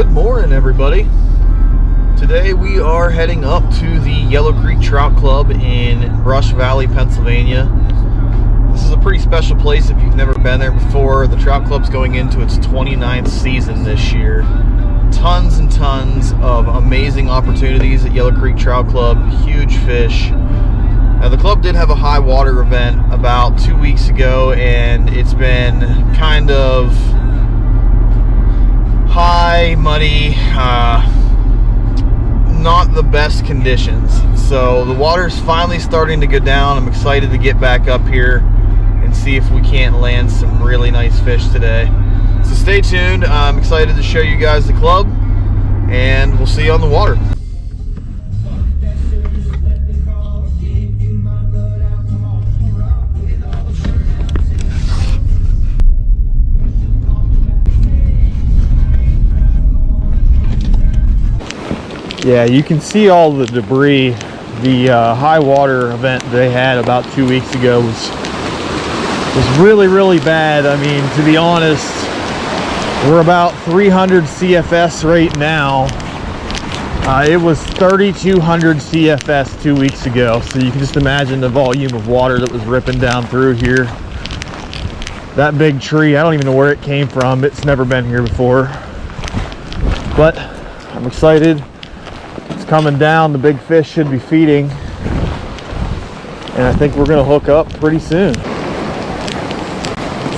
Good morning, everybody. Today we are heading up to the Yellow Creek Trout Club in Brush Valley, Pennsylvania. This is a pretty special place if you've never been there before. The Trout Club's going into its 29th season this year. Tons and tons of amazing opportunities at Yellow Creek Trout Club, huge fish. Now, the club did have a high water event about 2 weeks ago, and it's been kind of high, muddy, not the best conditions. So the water's finally starting to go down. I'm excited to get back up here and see if we can't land some really nice fish today. So stay tuned. I'm excited to show you guys the club, and we'll see you on the water. Yeah, you can see all the debris. The high water event they had about 2 weeks ago was really, really bad. I mean, to be honest, we're about 300 CFS right now. It was 3,200 CFS 2 weeks ago, so you can just imagine the volume of water that was ripping down through here. That big tree, I don't even know where it came from. It's never been here before. But I'm excited. It's coming down. The big fish should be feeding, and I think we're going to hook up pretty soon.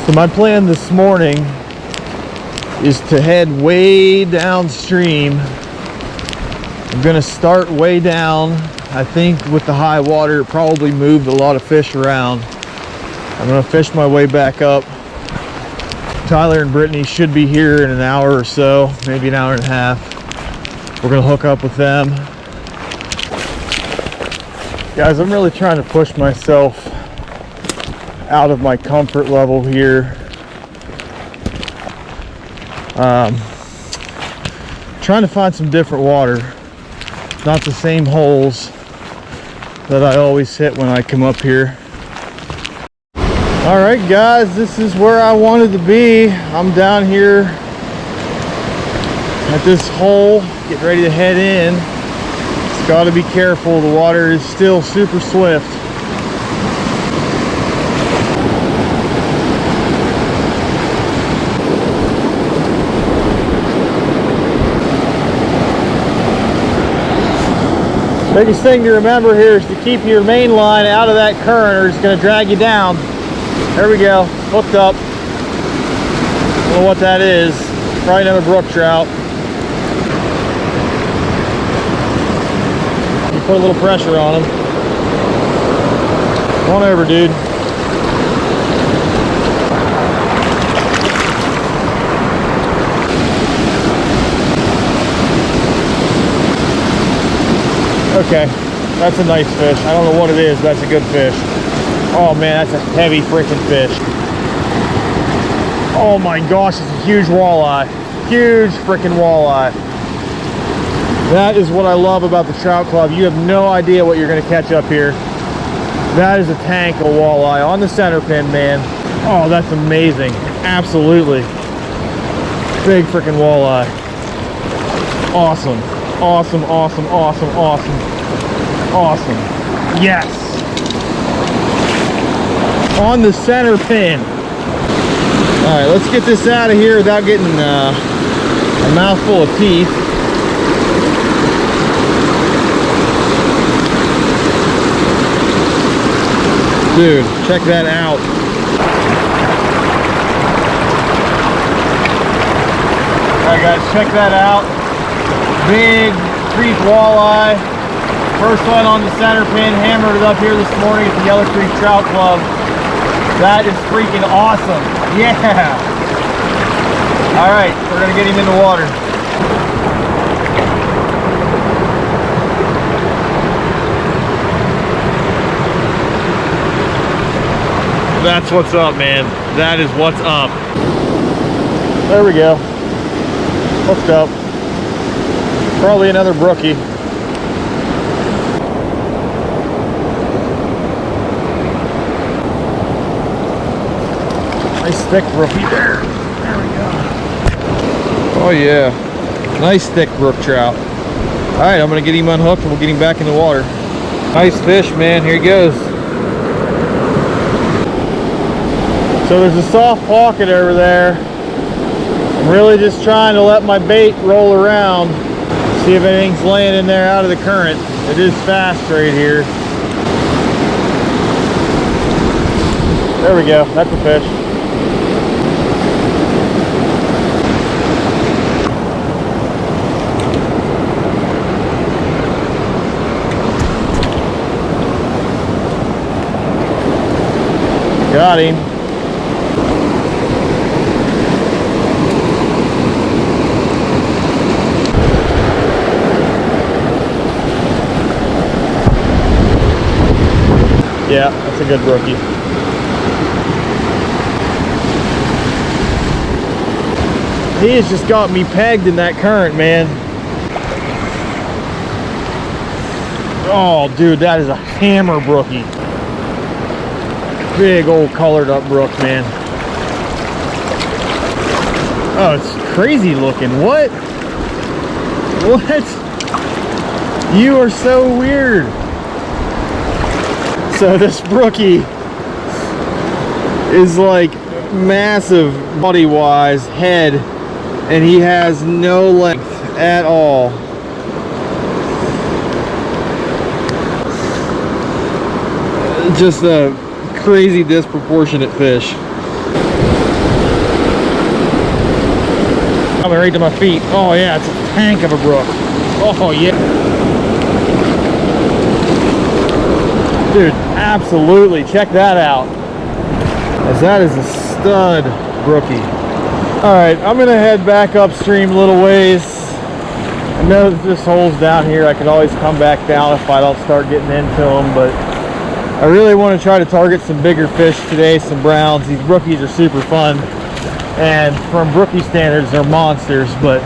So my plan this morning is to head way downstream. I'm going to start way down. I think with the high water, it probably moved a lot of fish around. I'm going to fish my way back up. Tyler and Brittany should be here in an hour or so, maybe an hour and a half. We're going to hook up with them. Guys, I'm really trying to push myself out of my comfort level here. Trying to find some different water. Not the same holes that I always hit when I come up here. All right, guys, this is where I wanted to be. I'm down here at this hole, getting ready to head in. It's got to be careful. The water is still super swift. Biggest thing to remember here is to keep your main line out of that current, or it's going to drag you down. There we go, hooked up. Don't know what that is. Probably another brook trout. You put a little pressure on him. Come on over, dude. Okay, that's a nice fish. I don't know what it is, but that's a good fish. Oh man, that's a heavy freaking fish. Oh my gosh, it's a huge walleye. Huge freaking walleye. That is what I love about the Trout Club. You have no idea what you're going to catch up here. That is a tank of walleye on the center pin, man. Oh, that's amazing. Absolutely. Big freaking walleye. Awesome. Awesome, awesome, awesome, awesome. Awesome. Yes. On the center pin. All right, let's get this out of here without getting a mouthful of teeth. Dude, check that out. All right, guys, check that out. Big creek walleye. First one on the center pin. Hammered it up here this morning at the Yellow Creek Trout Club. That is freaking awesome. Yeah. All right, we're gonna get him in the water. That's what's up, man. That is what's up. There we go. Hooked up. Probably another brookie. Nice thick brookie there. There we go. Oh yeah. Nice thick brook trout. All right, I'm gonna get him unhooked and we'll get him back in the water. Nice fish, man, here he goes. So there's a soft pocket over there. I'm really just trying to let my bait roll around, see if anything's laying in there out of the current. It is fast right here. There we go, that's a fish. Got him. Yeah, that's a good brookie. He has just got me pegged in that current, man. Oh, dude, that is a hammer brookie. Big old colored up brook, man. Oh, it's crazy looking. What? What? You are so weird. So this brookie is like massive body wise, head, and he has no length at all. Just a crazy disproportionate fish. Coming right to my feet. Oh yeah, it's a tank of a brook. Oh yeah. Dude, absolutely. Check that out. As that is a stud brookie. Alright, I'm gonna head back upstream a little ways. I know that this hole's down here. I could always come back down if I don't start getting into them, but I really want to try to target some bigger fish today, some browns. These brookies are super fun, and from brookie standards, they're monsters, but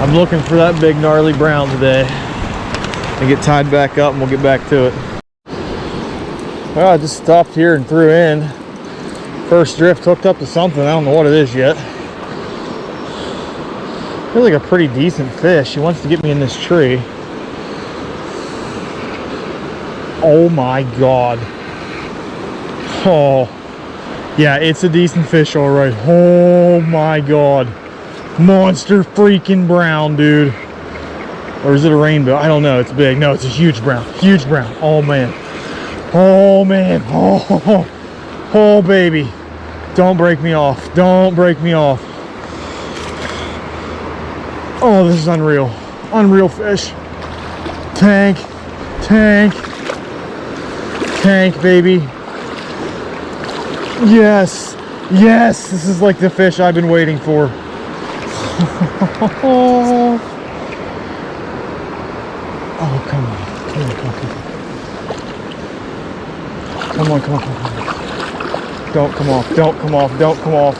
I'm looking for that big gnarly brown today. And get tied back up and we'll get back to it. Well, I just stopped here and threw in. First drift hooked up to something. I don't know what it is yet. Feels like a pretty decent fish. He wants to get me in this tree. Oh my God. Oh, yeah, it's a decent fish, all right. Oh my God. Monster freaking brown, dude. Or is it a rainbow? I don't know. It's big. No, it's a huge brown. Huge brown. Oh man. Oh man. Oh baby. Don't break me off. Don't break me off. Oh, this is unreal. Unreal fish. Tank. Tank. Tank, baby. Yes. Yes. This is like the fish I've been waiting for. Oh, come on. Come on, come on, come on. Come on, come on, come on. Don't come off. Don't come off. Don't come off.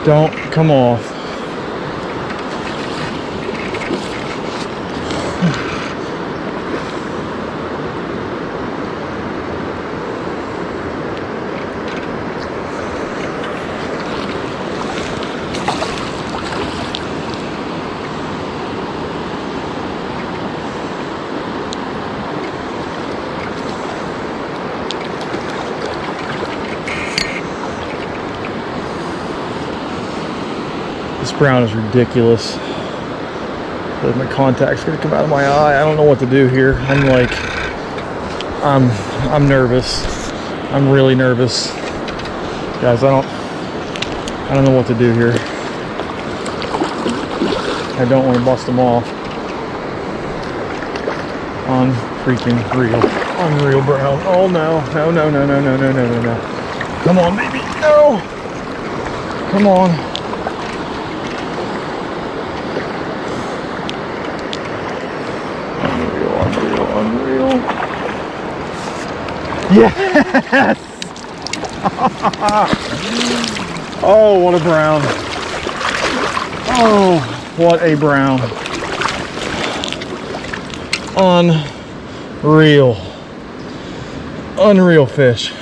Don't come off. This brown is ridiculous. But my contact's gonna come out of my eye. I don't know what to do here. I'm nervous. I'm really nervous. Guys, I don't know what to do here. I don't want to bust them off. Unfreaking real. Unreal brown. Oh no. No, no, no, no, no, no, no, no, no. Come on, baby. No! Come on. Unreal. Yes! Oh, what a brown. Oh, what a brown. Unreal. Unreal fish.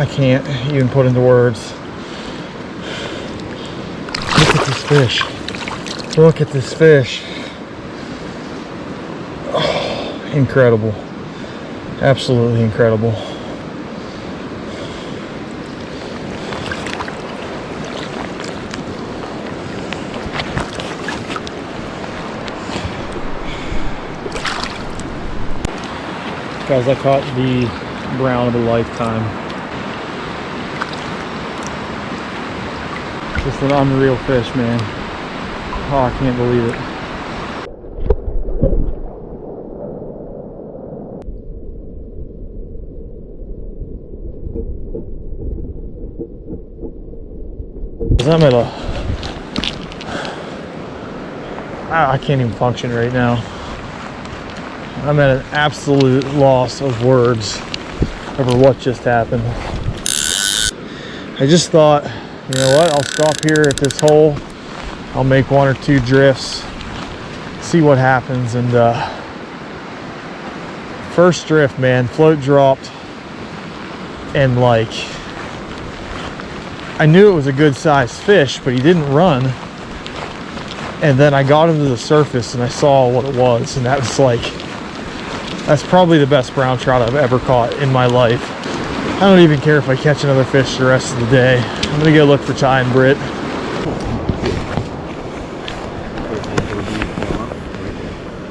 I can't even put into words. Look at this fish. Look at this fish. Oh, incredible. Absolutely incredible. Guys, I caught the brown of a lifetime. Just an unreal fish, man. Oh, I can't believe it. I'm at a... I can't even function right now. I'm at an absolute loss of words over what just happened. I just thought, you know what, I'll stop here at this hole. I'll make 1 or 2 drifts, see what happens. And first drift, man, float dropped, and like, I knew it was a good sized fish, but he didn't run. And then I got him to the surface and I saw what it was, and that was like, that's probably the best brown trout I've ever caught in my life. I don't even care if I catch another fish the rest of the day. I'm gonna go look for Ty and Britt.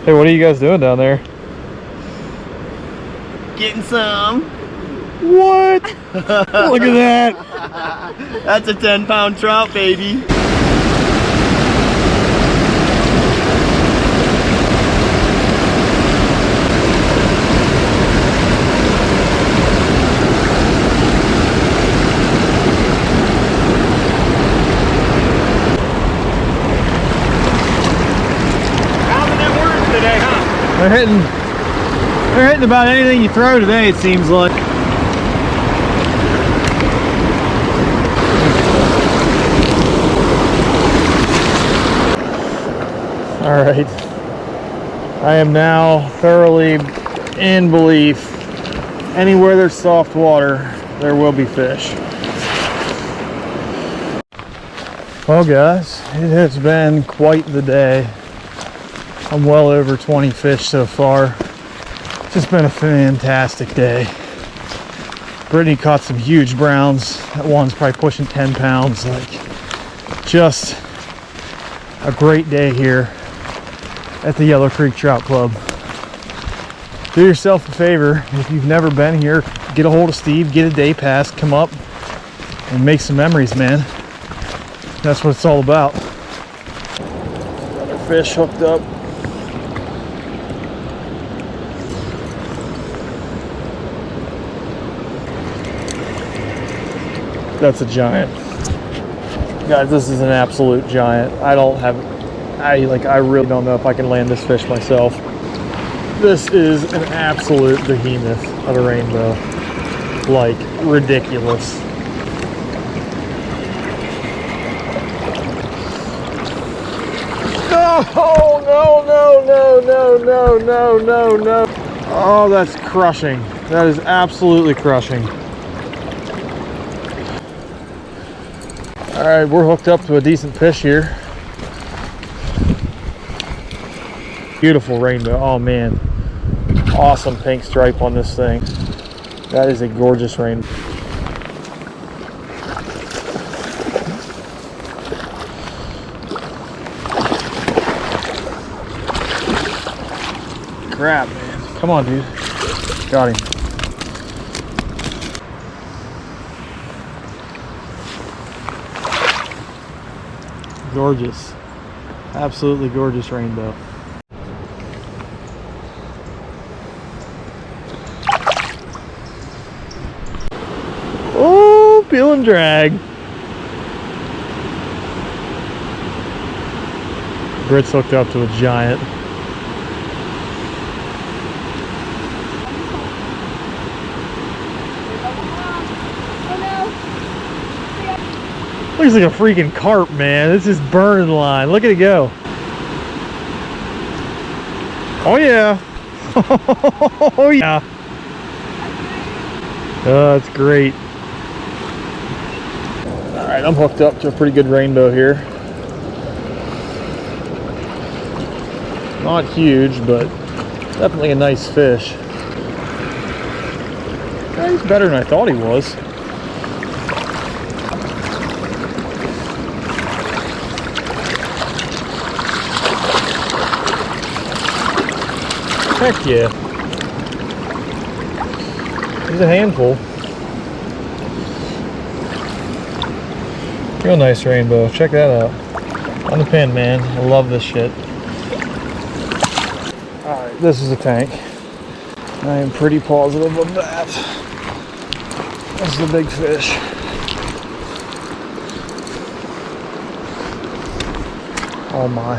Hey, what are you guys doing down there? Getting some. What? Look at that. That's a 10-pound trout, baby. They're hitting about anything you throw today, it seems like. All right, I am now thoroughly in belief. Anywhere there's soft water, there will be fish. Well, guys, it has been quite the day. I'm well over 20 fish so far. It's just been a fantastic day. Brittany caught some huge browns. That one's probably pushing 10 pounds. Like, just a great day here at the Yellow Creek Trout Club. Do yourself a favor, if you've never been here, get a hold of Steve, get a day pass, come up and make some memories, man. That's what it's all about. Another fish hooked up. That's a giant. Guys, this is an absolute giant. I really don't know if I can land this fish myself. This is an absolute behemoth of a rainbow. Like, ridiculous. No, no. Oh, that's crushing. That is absolutely crushing. All right, we're hooked up to a decent fish here. Beautiful rainbow. Oh man, awesome pink stripe on this thing. That is a gorgeous rainbow. Crap, man. Come on, dude. Got him. Gorgeous. Absolutely gorgeous rainbow. Oh, peel and drag. Britt's hooked up to a giant. Looks like a freaking carp, man. This is burning line. Look at it go. Oh yeah. Oh yeah. Oh, that's great. Alright, I'm hooked up to a pretty good rainbow here. Not huge, but definitely a nice fish. Yeah, he's better than I thought he was. Heck yeah. He's a handful. Real nice rainbow. Check that out. On the pin, man. I love this shit. Alright, this is a tank. I am pretty positive of that. That's the big fish. Oh my.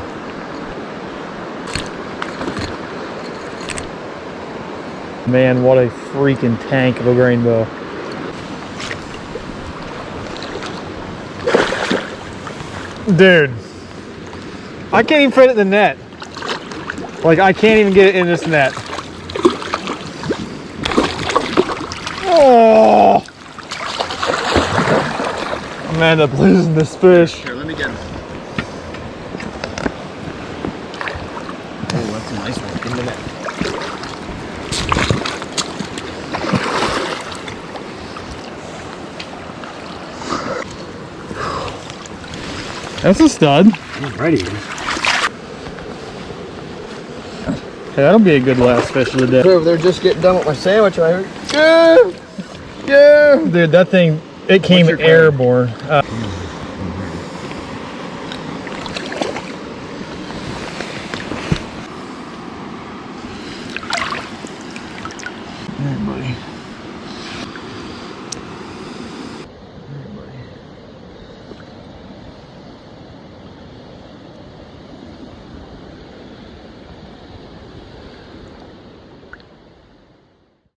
Man, what a freaking tank of a rainbow. Dude, I can't even fit it in the net. Like, I can't even get it in this net. Oh! I'm gonna end up losing this fish. Here, let me get him. Oh, that's a nice one. In the net. That's a stud. Ready. Hey, that'll be a good last fish of the day. Over there just getting done with my sandwich. I heard. Yeah! Yeah! Dude, that thing, it came your airborne. Alright, buddy.